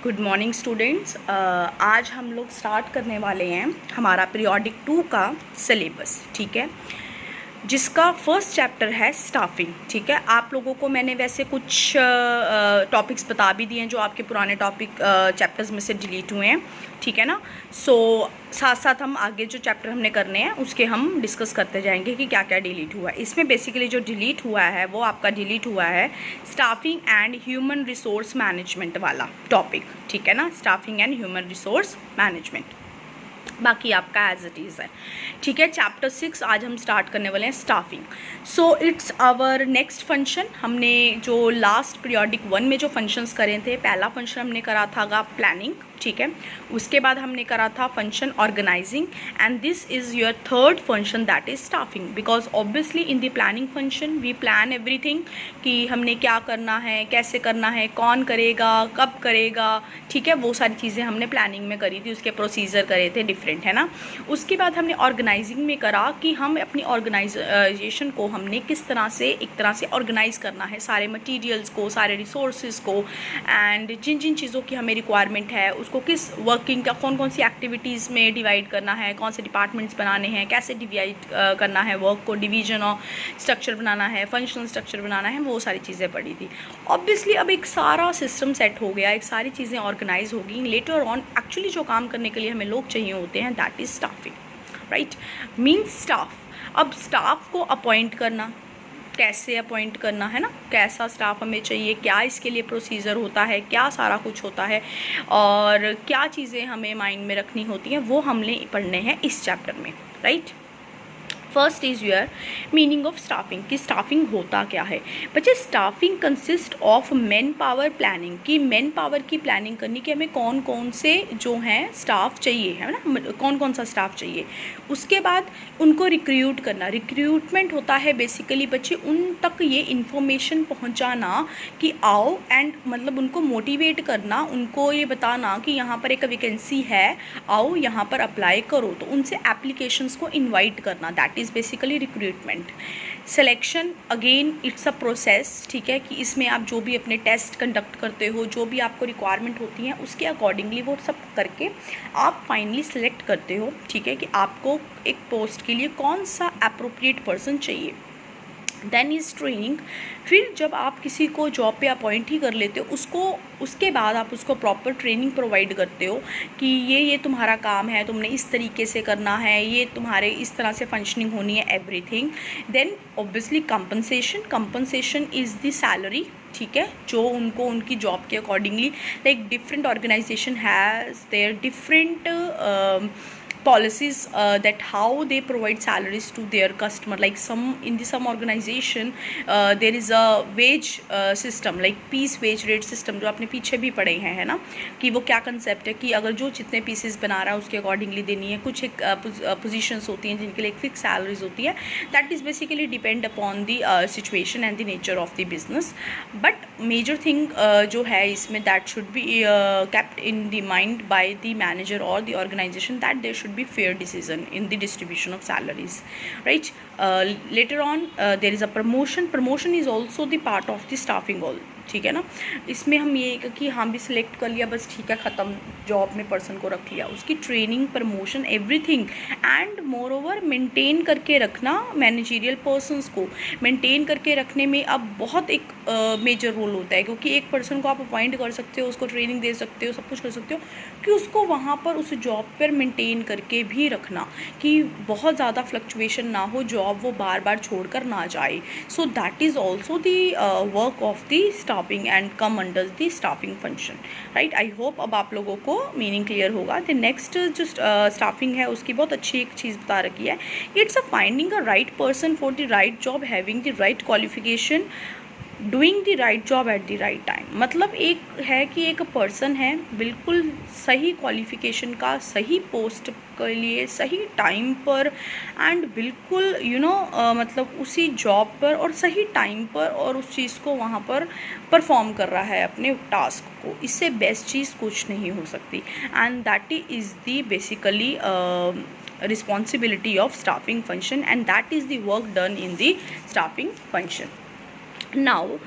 Good morning students. आज हम लोग स्टार्ट करने वाले हैं हमारा पीरियोडिक 2 का सिलेबस, ठीक है, जिसका फर्स्ट चैप्टर है स्टाफिंग। ठीक है, आप लोगों को मैंने वैसे कुछ टॉपिक्स बता भी दिए हैं जो आपके पुराने टॉपिक चैप्टर्स में से डिलीट हुए हैं, ठीक है ना। साथ साथ हम आगे जो चैप्टर हमने करने हैं उसके हम डिस्कस करते जाएंगे कि क्या क्या डिलीट हुआ है। इसमें बेसिकली जो डिलीट हुआ है वो आपका डिलीट हुआ है staffing and human resource management वाला टॉपिक, ठीक है ना, staffing and human resource management. बाकी आपका एज इट इज़ है, ठीक है। चैप्टर 6 आज हम स्टार्ट करने वाले हैं staffing. So it's our next function. हमने जो लास्ट पीरियोडिक 1 में जो फंक्शंस करे थे, पहला फंक्शन हमने करा था प्लानिंग, ठीक है। उसके बाद हमने करा था function organising and this is your third function that is staffing. Because obviously in the planning function we plan everything कि हमने क्या करना है, कैसे करना है, कौन करेगा, कब करेगा, ठीक है। वो सारी चीज़ें हमने प्लानिंग में करी थी, उसके प्रोसीजर करे थे डिफरेंट, है ना। उसके बाद हमने ऑर्गेनाइजिंग में करा कि हम अपनी ऑर्गेनाइजेशन को हमने किस तरह से एक तरह से ऑर्गेनाइज करना है, सारे मटीरियल्स को, सारे रिसोर्सेज को, एंड जिन जिन चीज़ों की हमें रिक्वायरमेंट है उसको किस वर्किंग का कौन कौन सी एक्टिविटीज़ में डिवाइड करना है, कौन से डिपार्टमेंट्स बनाने हैं, कैसे डिवाइड करना है वर्क को, डिवीजन और स्ट्रक्चर बनाना है, फंक्शनल स्ट्रक्चर बनाना है, वो सारी चीज़ें पड़ी थी। ऑब्वियसली अब एक सारा सिस्टम सेट हो गया, एक सारी चीज़ें ऑर्गेनाइज होगी। लेटर ऑन एक्चुअली जो काम करने के लिए हमें लोग चाहिए होते हैं that is staffing, right, means staff. अब स्टाफ को अपॉइंट करना, कैसे अपॉइंट करना है ना, कैसा स्टाफ हमें चाहिए, क्या इसके लिए प्रोसीजर होता है, क्या सारा कुछ होता है और क्या चीज़ें हमें माइंड में रखनी होती हैं, वो हमने पढ़ने हैं इस चैप्टर में, right. First is your meaning of staffing, कि स्टाफिंग होता क्या है। बच्चे staffing consist of man power planning, कि मैन पावर की प्लानिंग करनी कि हमें कौन कौन से जो हैं स्टाफ चाहिए, है ना, कौन कौन सा स्टाफ चाहिए। उसके बाद उनको रिक्रूट करना, रिक्रूटमेंट होता है बेसिकली बच्चे उन तक ये इन्फॉर्मेशन पहुंचाना कि आओ, एंड मतलब उनको मोटिवेट करना, उनको ये बताना कि यहाँ पर एक वैकेंसी है, आओ यहाँ पर अप्लाई करो, तो उनसे एप्लीकेशंस को इन्वाइट करना, that is basically recruitment. Selection again it's a process, ठीक है, कि इसमें आप जो भी अपने टेस्ट कंडक्ट करते हो, जो भी आपको रिक्वायरमेंट होती हैं उसके अकॉर्डिंगली वो सब करके आप फाइनली सेलेक्ट करते हो, ठीक है, कि आपको एक पोस्ट के लिए कौन सा अप्रोप्रिएट पर्सन चाहिए। Then is training. फिर जब आप किसी को जॉब पे अपॉइंट ही कर लेते हो उसके बाद आप उसको प्रॉपर ट्रेनिंग प्रोवाइड करते हो कि ये तुम्हारा काम है, तुमने इस तरीके से करना है, ये तुम्हारे इस तरह से फंक्शनिंग होनी है, everything. Then obviously compensation is the salary, ठीक है, जो उनको उनकी जॉब के accordingly, like different organisation has their different policies that how they provide salaries to their customer. Like some organization there is a wage system, like piece wage rate system, जो आपने पीछे भी पढ़े हैं, है ना, कि वो क्या कंसेप्ट है कि अगर जो जितने पीसेस बना रहा है उसके अकॉर्डिंगली देनी है। कुछ एक पोजीशंस होती हैं जिनके लिए एक फिक्स सैलरीज होती है, that is basically depend upon the situation and the nature of the business. But major thing जो है इसमें that should be kept in the mind by the manager or the organization, that there should be fair decision in the distribution of salaries, right. Later on there is a promotion is also the part of the staffing all, ठीक है ना। इसमें हम ये कि हम भी select कर लिया, बस ठीक है, ख़त्म, जॉब में पर्सन को रख लिया, उसकी training, promotion, everything, and more over maintain करके रखना, मैनेजरियल पर्सनस को मेंटेन करके रखने में अब बहुत एक मेजर रोल होता है, क्योंकि एक पर्सन को आप अपॉइंट कर सकते हो, उसको ट्रेनिंग दे सकते हो, सब कुछ कर सकते हो, कि उसको वहाँ पर उस जॉब पर मेंटेन करके भी रखना कि बहुत ज़्यादा फ्लक्चुएशन ना हो, जॉब वो बार बार छोड़ कर ना जाए। So that is also the work of the staffing and come under the staffing function, right. I hope अब आप लोगों को मीनिंग क्लियर होगा। द नेक्स्ट जो स्टाफिंग है उसकी बहुत अच्छी एक चीज़ बता रखी है, it's a finding a right person for the right job, having the right qualification, doing the right job eight the right time. मतलब एक है कि एक पर्सन है बिल्कुल सही क्वालिफिकेशन का, सही पोस्ट के लिए सही टाइम पर, एंड बिल्कुल मतलब उसी जॉब पर और सही टाइम पर, और उस चीज़ को वहाँ पर परफॉर्म कर रहा है अपने टास्क को। इससे बेस्ट चीज़ कुछ नहीं हो सकती, and that is the basically responsibility of staffing function, and that is the work done in the staffing function. Now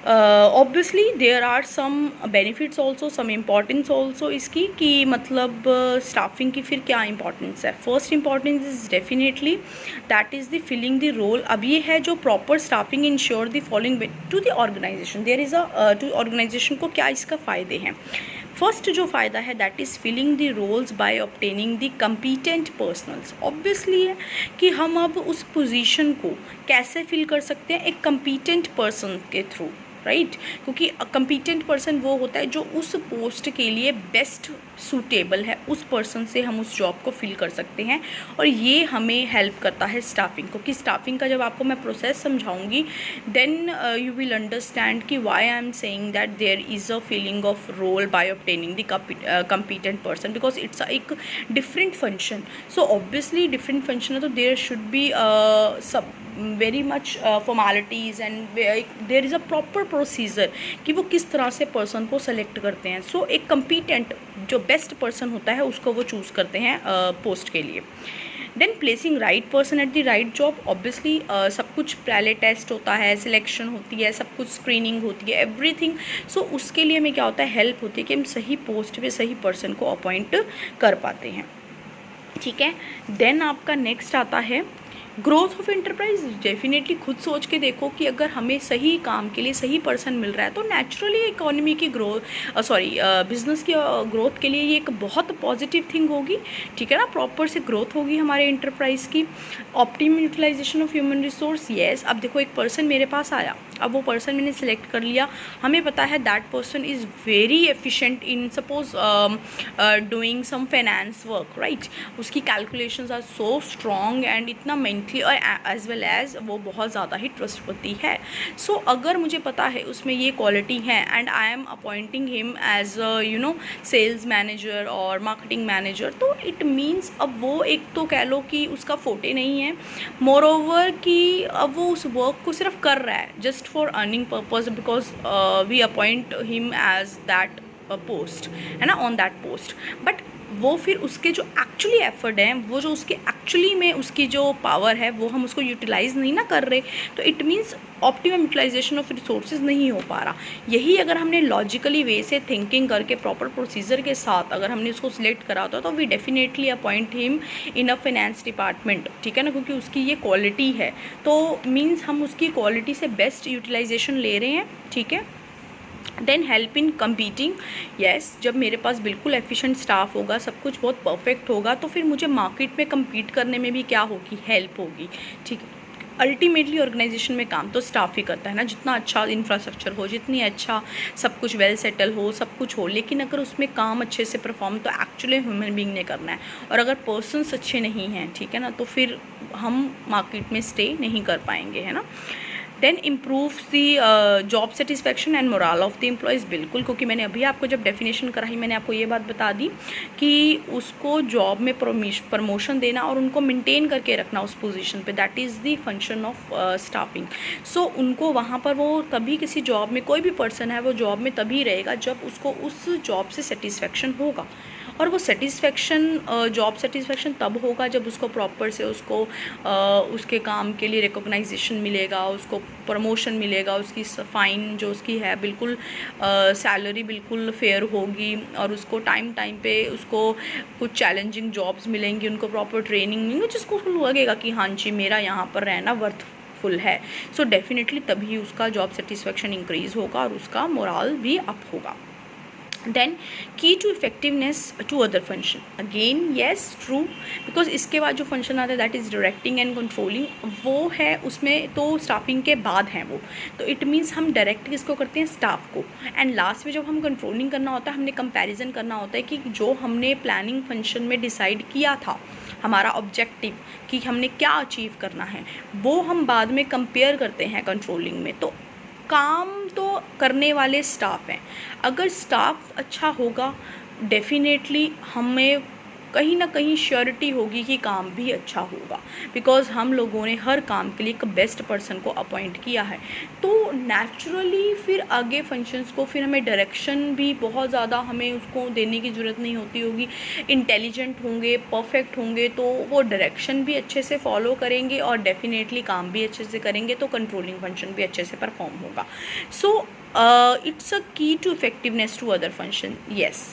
obviously there are some benefits also, some importance also इसकी, कि मतलब staffing की फिर क्या इंपॉर्टेंस है. First importance is definitely that is the filling the role. अब ये है जो proper staffing ensure the following to the organisation. There is to organisation को क्या इसका फ़ायदे हैं. फर्स्ट जो फ़ायदा है that is filling the roles by obtaining the competent personnels. Obviously है कि हम अब उस पोजीशन को कैसे फिल कर सकते हैं, एक कम्पीटेंट पर्सन के थ्रू, राइट. क्योंकि कम्पीटेंट पर्सन वो होता है जो उस पोस्ट के लिए बेस्ट सूटेबल है, उस पर्सन से हम उस जॉब को फिल कर सकते हैं. और ये हमें हेल्प करता है स्टाफिंग को, कि स्टाफिंग का जब आपको मैं प्रोसेस समझाऊंगी देन यू विल अंडरस्टैंड कि why I am saying that there is a feeling of role by obtaining the competent person, because it's एक different function. So obviously different function है तो देयर शुड बी सब very much formalities and there is a proper procedure कि वो किस तरह से person को सेलेक्ट करते हैं. सो एक कम्पीटेंट जो बेस्ट पर्सन होता है उसको वो चूज़ करते हैं पोस्ट के लिए. Then placing right person at the right job. Obviously सब कुछ पहले टेस्ट होता है, सिलेक्शन होती है, सब कुछ स्क्रीनिंग होती है, एवरीथिंग. सो उसके लिए हमें क्या होता है, हेल्प होती है कि हम सही पोस्ट पे सही पर्सन को अपॉइंट कर पाते हैं. ठीक है. देन आपका नेक्स्ट आता है ग्रोथ ऑफ एंटरप्राइज. डेफिनेटली खुद सोच के देखो कि अगर हमें सही काम के लिए सही पर्सन मिल रहा है तो नेचुरली इकोनॉमी की ग्रोथ बिजनेस की ग्रोथ के लिए ये एक बहुत पॉजिटिव थिंग होगी. ठीक है ना. प्रॉपर से ग्रोथ होगी हमारे एंटरप्राइज की. Optimum utilisation of human resource. Yes. अब देखो एक पर्सन मेरे पास आया, अब वो पर्सन मैंने सेलेक्ट कर लिया, हमें पता है that person is very efficient in suppose doing some finance work, right. उसकी calculations are so strong and इतना मेंटली और एज वेल एज वो बहुत ज़्यादा ही ट्रस्टवर्दी है. सो अगर मुझे पता है उसमें ये क्वालिटी है and I am appointing him as you know sales manager और मार्केटिंग मैनेजर, तो इट मीन्स अब वो एक तो कह लो कि उसका फोटे नहीं है, मोर ओवर कि अब वो उस वर्क को सिर्फ कर रहा है just for earning purpose, because we appoint him as that post, है ना, ऑन दैट पोस्ट. बट वो फिर उसके जो एक्चुअली एफर्ट हैं, वो जो उसके एक्चुअली में उसकी जो पावर है वो हम उसको यूटिलाइज़ नहीं ना कर रहे, तो it means optimum utilisation of resources नहीं हो पा रहा. यही अगर हमने लॉजिकली वे से थिंकिंग करके प्रॉपर प्रोसीजर के साथ अगर हमने उसको सिलेक्ट करा होता तो we definitely appoint him in a finance department. ठीक है ना. क्योंकि उसकी ये क्वालिटी है तो मीन्स हम उसकी क्वालिटी से बेस्ट यूटिलाइजेशन ले रहे हैं. ठीक है. Then help in competing. Yes. जब मेरे पास बिल्कुल एफिशिएंट स्टाफ होगा, सब कुछ बहुत परफेक्ट होगा, तो फिर मुझे मार्केट में कम्पीट करने में भी क्या होगी, हेल्प होगी. ठीक है. अल्टीमेटली ऑर्गेनाइजेशन में काम तो स्टाफ ही करता है ना. जितना अच्छा इंफ्रास्ट्रक्चर हो, जितनी अच्छा सब कुछ वेल सेटल हो, सब कुछ हो, लेकिन अगर उसमें काम अच्छे से परफॉर्म तो एक्चुअली ह्यूमन बीइंग ने करना है. और अगर पर्सन्स अच्छे नहीं हैं, ठीक है ना, तो फिर हम मार्केट में स्टे नहीं कर पाएंगे, है ना. Then improve the job satisfaction and morale of the employees. बिल्कुल. क्योंकि मैंने अभी आपको जब डेफिनेशन कराई मैंने आपको ये बात बता दी कि उसको जॉब में प्रमोशन देना और उनको मेंटेन करके रखना उस पोजीशन पे, that is the function of staffing. So उनको वहाँ पर वो तभी किसी जॉब में कोई भी पर्सन है वो जॉब में तभी रहेगा जब उसको उस जॉब से सेटिस्फैक्शन होगा. और वो सेटिस्फैक्शन जॉब सेटिस्फैक्शन तब होगा जब उसको प्रॉपर से उसको उसके काम के लिए रिकॉग्नाइजेशन मिलेगा, उसको प्रमोशन मिलेगा, उसकी फाइन जो उसकी है बिल्कुल सैलरी बिल्कुल फेयर होगी और उसको टाइम पे उसको कुछ चैलेंजिंग जॉब्स मिलेंगी, उनको प्रॉपर ट्रेनिंग मिलेंगी जिसको लगेगा कि हाँ जी मेरा यहाँ पर रहना वर्थफुल है. सो डेफिनेटली तभी उसका जॉब सेटिस्फैक्शन इंक्रीज़ होगा और उसका मोरल भी अप होगा. Then key to effectiveness to other function. Again yes true, because इसके बाद जो फंक्शन आता है that is directing and controlling, वो है उसमें तो स्टाफिंग के बाद हैं वो, तो इट मीन्स हम डायरेक्ट किसको करते हैं, स्टाफ को. एंड लास्ट में जब हम कंट्रोलिंग करना होता है हमने कंपैरिजन करना होता है कि जो हमने प्लानिंग फंक्शन में डिसाइड किया था हमारा ऑब्जेक्टिव कि हमने क्या अचीव करना है, वो हम बाद में कंपेयर करते हैं कंट्रोलिंग में. तो काम तो करने वाले स्टाफ हैं. अगर स्टाफ अच्छा होगा डेफिनेटली हमें कहीं ना कहीं श्योरिटी होगी कि काम भी अच्छा होगा, बिकॉज़ हम लोगों ने हर काम के लिए एक बेस्ट पर्सन को अपॉइंट किया है. तो नेचुरली फिर आगे फंक्शंस को फिर हमें डायरेक्शन भी बहुत ज़्यादा हमें उसको देने की ज़रूरत नहीं होती होगी. इंटेलिजेंट होंगे, परफेक्ट होंगे तो वो डायरेक्शन भी अच्छे से फॉलो करेंगे और डेफिनेटली काम भी अच्छे से करेंगे, तो कंट्रोलिंग फंक्शन भी अच्छे से परफॉर्म होगा. सो it's a key to effectiveness to other function, yes,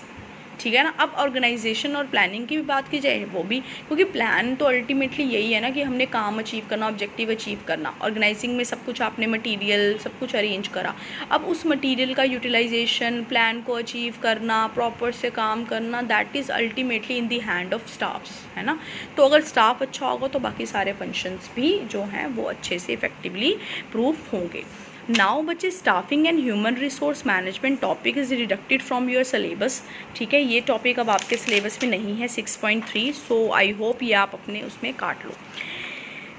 ठीक है ना। अब ऑर्गेनाइजेशन और प्लानिंग की भी बात की जाए, वो भी, क्योंकि प्लान तो अल्टीमेटली यही है ना कि हमने काम अचीव करना, ऑब्जेक्टिव अचीव करना। ऑर्गेनाइजिंग में सब कुछ आपने मटेरियल सब कुछ अरेंज करा, अब उस मटेरियल का यूटिलाइजेशन, प्लान को अचीव करना, प्रॉपर से काम करना, that is ultimately in the hand of staffs, है ना। तो अगर स्टाफ अच्छा होगा तो बाकी सारे फंक्शंस भी जो हैं वो अच्छे से इफेक्टिवली प्रूफ होंगे। नाउ बच्चे, staffing and human resource management topic is deducted from your syllabus, ठीक है। ये टॉपिक अब आपके सिलेबस में नहीं है 6.3, सो आई होप ये आप अपने उसमें काट लो।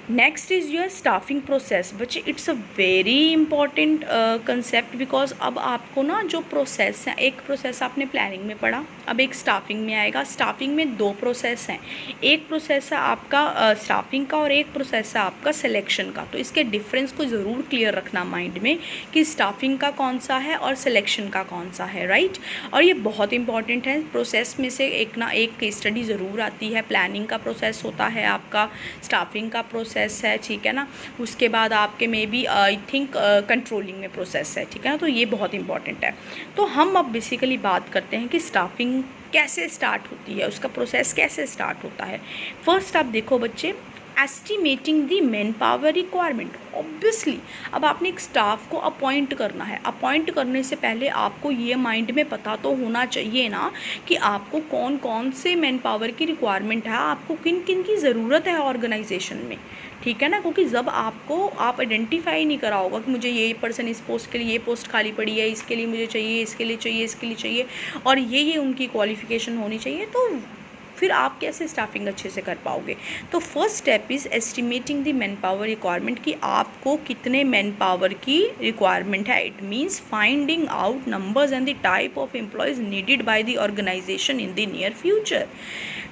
Next is your staffing process. बच्चे, it's a very important concept, because अब आपको ना जो प्रोसेस है, एक प्रोसेस आपने प्लानिंग में पढ़ा, अब एक स्टाफिंग में आएगा। स्टाफिंग में दो प्रोसेस हैं, एक प्रोसेस है आपका स्टाफिंग का और एक प्रोसेस है आपका सिलेक्शन का। तो इसके डिफरेंस को ज़रूर क्लियर रखना माइंड में कि स्टाफिंग का कौन सा है और सिलेक्शन का कौन सा है, राइट। और ये बहुत इंपॉर्टेंट है, प्रोसेस में से एक ना एक केस स्टडी ज़रूर आती है। प्लानिंग का प्रोसेस होता है आपका, स्टाफिंग का प्रोसेस है, ठीक है ना। उसके बाद आपके में भी आई थिंक कंट्रोलिंग में प्रोसेस है, ठीक है ना। तो ये बहुत इंपॉर्टेंट है। तो हम अब बेसिकली बात करते हैं कि स्टाफिंग कैसे स्टार्ट होती है, उसका प्रोसेस कैसे स्टार्ट होता है। फर्स्ट आप देखो बच्चे, estimating the man power requirement. Obviously अब आपने एक स्टाफ को अपॉइंट करना है, अपॉइंट करने से पहले आपको ये माइंड में पता तो होना चाहिए ना कि आपको कौन कौन से मैन पावर की रिक्वायरमेंट है, आपको किन किन की ज़रूरत है ऑर्गेनाइजेशन में, ठीक है ना। क्योंकि जब आप आइडेंटिफाई नहीं करा होगा कि मुझे ये पर्सन इस पोस्ट के लिए, ये पोस्ट खाली पड़ी है, इसके लिए मुझे चाहिए, इसके लिए चाहिए, इसके लिए चाहिए, और ये उनकी क्वालिफ़िकेशन होनी चाहिए, तो फिर आप कैसे स्टाफिंग अच्छे से कर पाओगे। तो first step is estimating the manpower requirement, कि आपको कितने मैन पावर की रिक्वायरमेंट है। It means finding out numbers and the type of employees needed by the organisation in the near future.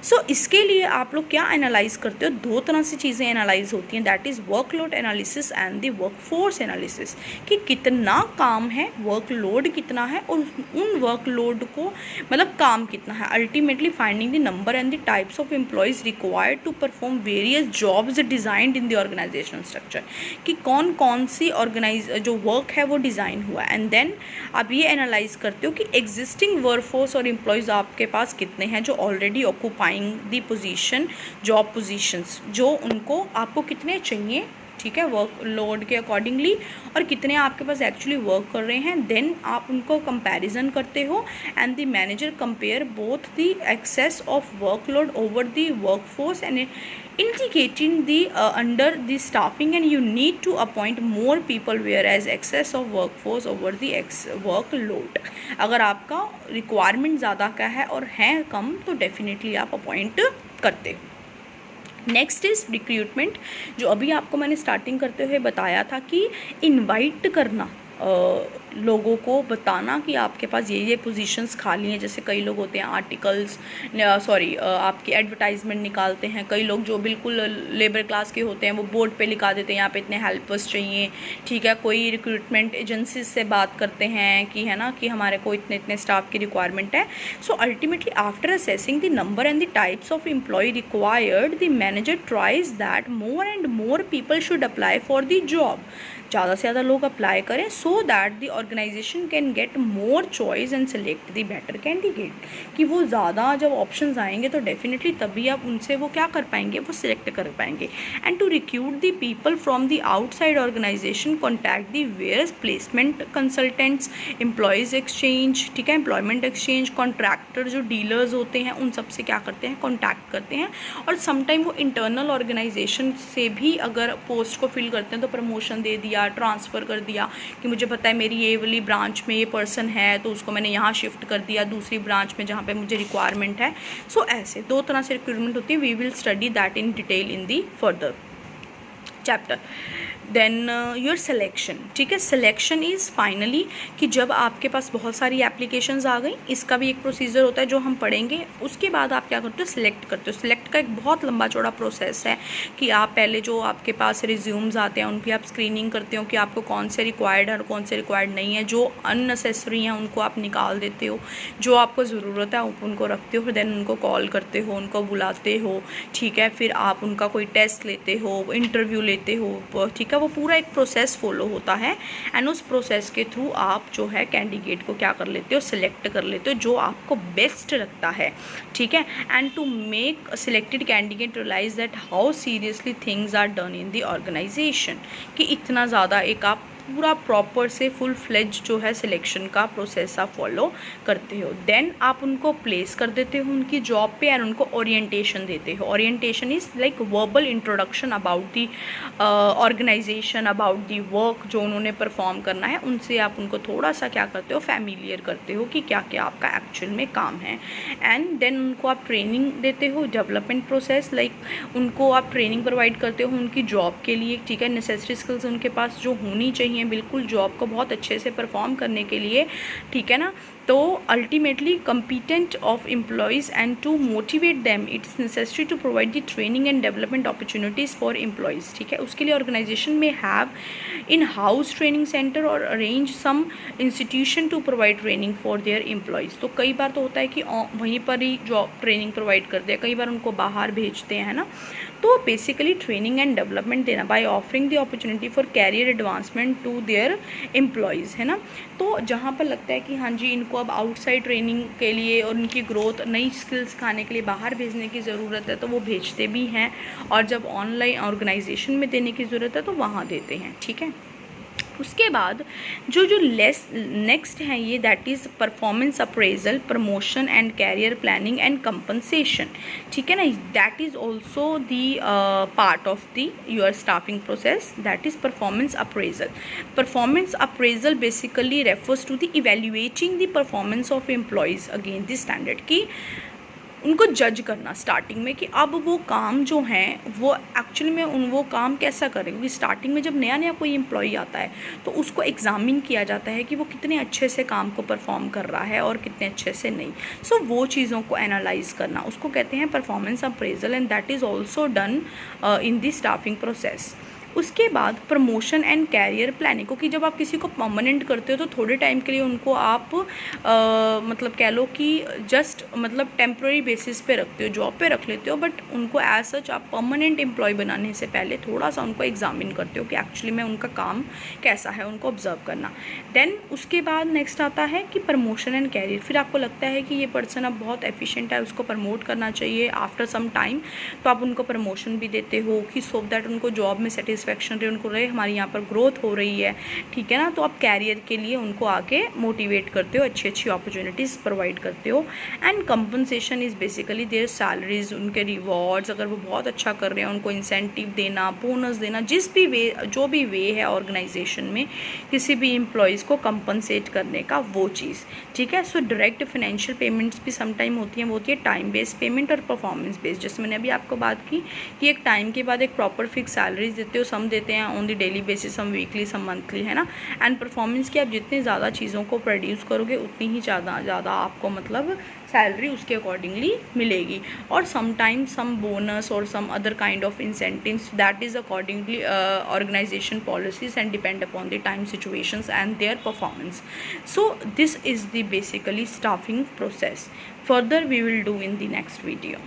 So इसके लिए आप लोग क्या एनालाइज करते हो, दो तरह से चीज़ें एनालाइज होती हैं, that is workload analysis and the workforce analysis, कि कितना काम है, वर्कलोड कितना है, और उन वर्कलोड को मतलब काम कितना है। Ultimately finding the number and the types of employees required to perform various jobs designed in the organisation structure, कि कौन कौन सी जो वर्क है वो डिज़ाइन हुआ है। एंड देन आप ये एनालाइज करते हो कि एग्जिस्टिंग वर्कफोर्स और एम्प्लॉयज़ आपके पास कितने हैं जो ऑलरेडी ऑक्यूपाइंग दी पोजीशन, जॉब पोजीशंस, जो उनको आपको कितने चाहिए, ठीक है, वर्क लोड के अकॉर्डिंगली, और कितने आपके पास एक्चुअली वर्क कर रहे हैं। देन आप उनको कंपैरिजन करते हो and the manager compare both the excess of workload over the workforce and indicating the under the staffing, and you need to appoint more people whereas excess of workforce over the workload। अगर आपका requirement ज़्यादा का है और है कम, तो definitely आप appoint करते हो। नेक्स्ट इज़ रिक्रूटमेंट, जो अभी आपको मैंने स्टार्टिंग करते हुए बताया था कि इनवाइट करना, लोगों को बताना कि आपके पास ये पोजीशंस खाली हैं। जैसे कई लोग होते हैं आर्टिकल्स आपकी एडवर्टाइजमेंट निकालते हैं, कई लोग जो बिल्कुल लेबर क्लास के होते हैं वो बोर्ड पे लिखा देते हैं यहाँ पे इतने हेल्पर्स चाहिए, ठीक है। कोई रिक्रूटमेंट एजेंसीज से बात करते हैं कि, है ना, कि हमारे को इतने इतने स्टाफ की रिक्वायरमेंट है। So ultimately after assessing the number and the types of employee required, the manager tries that more and more people should apply for the job, ज़्यादा से ज़्यादा लोग अप्लाई करें, so that the organisation can get more choice and select the better candidate, कि वो ज़्यादा जब options आएंगे तो डेफिनेटली तभी आप उनसे वो क्या कर पाएंगे, वो सिलेक्ट कर पाएंगे। And to recruit the people from the outside organisation, contact the various placement consultants, employees exchange, ठीक है, एम्प्लॉयमेंट एक्सचेंज, कॉन्ट्रैक्टर जो डीलर्स होते हैं उन सब से क्या करते हैं, कॉन्टैक्ट करते हैं। और समटाइम वो इंटरनल ऑर्गेनाइजेशन से भी अगर पोस्ट को फिल करते हैं तो प्रमोशन दे दिया, ट्रांसफ़र कर दिया, कि मुझे पता है मेरी ये वाली ब्रांच में ये पर्सन है तो उसको मैंने यहाँ शिफ्ट कर दिया दूसरी ब्रांच में जहाँ पे मुझे रिक्वायरमेंट है। सो ऐसे दो तरह से रिक्रूटमेंट होती है। We will study that in detail in the further chapter. Then your selection, ठीक है। सिलेक्शन इज़ फाइनली कि जब आपके पास बहुत सारी एप्लीकेशंस आ गई, इसका भी एक प्रोसीजर होता है जो हम पढ़ेंगे। उसके बाद आप क्या करते हो, सिलेक्ट करते हो। सिलेक्ट का एक बहुत लंबा चौड़ा प्रोसेस है कि आप पहले जो आपके पास रिज्यूम्स आते हैं उनकी आप स्क्रीनिंग करते हो कि आपको कौन से रिक्वायर्ड है और कौन से रिक्वायर्ड नहीं है। जो अननेसेसरी हैं उनको आप निकाल देते हो, जो आपको ज़रूरत है आप उनको रखते हो, देन उनको कॉल करते हो, उनको बुलाते हो, ठीक है। फिर आप उनका कोई टेस्ट लेते हो, इंटरव्यू लेते हो, ठीक है। है, वो पूरा एक प्रोसेस फॉलो होता है एंड उस प्रोसेस के थ्रू आप जो है कैंडिडेट को क्या कर लेते हो, सिलेक्ट कर लेते हो जो आपको बेस्ट लगता है, ठीक है। And to make selected candidate realise that how seriously things are done in the organisation, कि इतना ज़्यादा एक आप पूरा प्रॉपर से फुल फ्लेज जो है सिलेक्शन का प्रोसेस आप फॉलो करते हो। देन आप उनको प्लेस कर देते हो उनकी जॉब पे एंड उनको ओरिएंटेशन देते हो। Orientation is like verbal introduction about the organisation, about the work जो उन्होंने परफॉर्म करना है, उनसे आप उनको थोड़ा सा क्या करते हो, फैमिलियर करते हो कि क्या क्या आपका एक्चुअल में काम है। एंड देन उनको आप ट्रेनिंग देते हो, डेवलपमेंट प्रोसेस, लाइक उनको आप ट्रेनिंग प्रोवाइड करते हो उनकी जॉब के लिए, ठीक है। नेसेसरी स्किल्स उनके पास जो होनी चाहिए बिल्कुल जॉब को बहुत अच्छे से परफॉर्म करने के लिए, ठीक है ना। तो ultimately competent of employees and to motivate them it's necessary to provide the training and development opportunities for employees, ठीक है। उसके लिए ऑर्गेनाइजेशन में have in house training centre और arrange some institution to provide training for their employees. तो कई बार तो होता है कि वहीं पर ही जॉब ट्रेनिंग प्रोवाइड करते हैं, कई बार उनको बाहर भेजते हैं, है ना। तो बेसिकली ट्रेनिंग एंड डेवलपमेंट देना by offering the opportunity for career advancement to their employees, है ना। तो जहाँ पर लगता है कि हाँ जी इनको अब आउटसाइड ट्रेनिंग के लिए और उनकी ग्रोथ, नई स्किल्स सिखाने के लिए बाहर भेजने की ज़रूरत है तो वो भेजते भी हैं, और जब ऑनलाइन ऑर्गेनाइजेशन में देने की ज़रूरत है तो वहाँ देते हैं, ठीक है। उसके बाद जो नेक्स्ट है ये, that is performance appraisal, promotion and career planning and compensation, ठीक है ना। That is also the part of the your staffing process, that is performance appraisal. Performance appraisal basically refers to the evaluating the performance of employees against the standard, की उनको जज करना starting में कि अब वो काम जो हैं वो एक्चुअली में वो काम कैसा करें, क्योंकि स्टार्टिंग में जब नया नया कोई एम्प्लॉई आता है तो उसको एग्जामिन किया जाता है कि वो कितने अच्छे से काम को परफॉर्म कर रहा है और कितने अच्छे से नहीं। सो वो चीज़ों को एनालाइज करना उसको कहते हैं performance appraisal, and that is also done in the staffing process. उसके बाद प्रमोशन एंड कैरियर प्लानिंग, क्योंकि जब आप किसी को परमानेंट करते हो तो थोड़े टाइम के लिए उनको आप मतलब कह लो कि जस्ट मतलब टेम्प्रेरी बेसिस पे रखते हो, जॉब पे रख लेते हो, बट उनको एज सच आप परमानेंट एम्प्लॉय बनाने से पहले थोड़ा सा उनको एग्जामिन करते हो कि एक्चुअली में उनका काम कैसा है, उनको ऑब्जर्व करना। देन उसके बाद नेक्स्ट आता है कि प्रमोशन एंड कैरियर। फिर आपको लगता है कि ये पर्सन अब बहुत एफिशिएंट है, उसको प्रमोट करना चाहिए आफ्टर सम टाइम, तो आप उनको प्रमोशन भी देते हो कि सो दैट उनको जॉब में सेटिस्फैक्शन रहे, उनको रहे हमारी यहाँ पर ग्रोथ हो रही है, ठीक है ना। तो आप कैरियर के लिए उनको आके मोटिवेट करते हो, अच्छी अच्छी अपॉर्चुनिटीज़ प्रोवाइड करते हो। And compensation is basically there salaries, उनके रिवॉर्ड्स, अगर वो बहुत अच्छा कर रहे हैं उनको इंसेंटिव देना, बोनस देना, जिस भी वे जो भी वे है ऑर्गेनाइजेशन में किसी भी एम्प्लॉयज़ को कंपनसेट करने का, वो चीज़, ठीक है। सो डायरेक्ट फाइनेंशियल पेमेंट्स भी समटाइम होती हैं, वो होती है टाइम बेस्ड पेमेंट और परफॉर्मेंस बेस्ड। जैसे मैंने अभी आपको बात की कि एक टाइम के बाद एक प्रॉपर फिक्स सैलरीज देते हो, सम देते हैं on the daily basis, some weekly, some monthly, है ना। एंड परफॉर्मेंस की आप जितनी ज़्यादा चीज़ों को प्रोड्यूस करोगे उतनी ही ज़्यादा आपको मतलब सैलरी उसके अकॉर्डिंगली मिलेगी। और समटाइम्स सम बोनस और some other kind of incentives, that is accordingly organisation policies and depend upon the time situations and their performance. So this is the basically staffing process. Further we will do in the next video.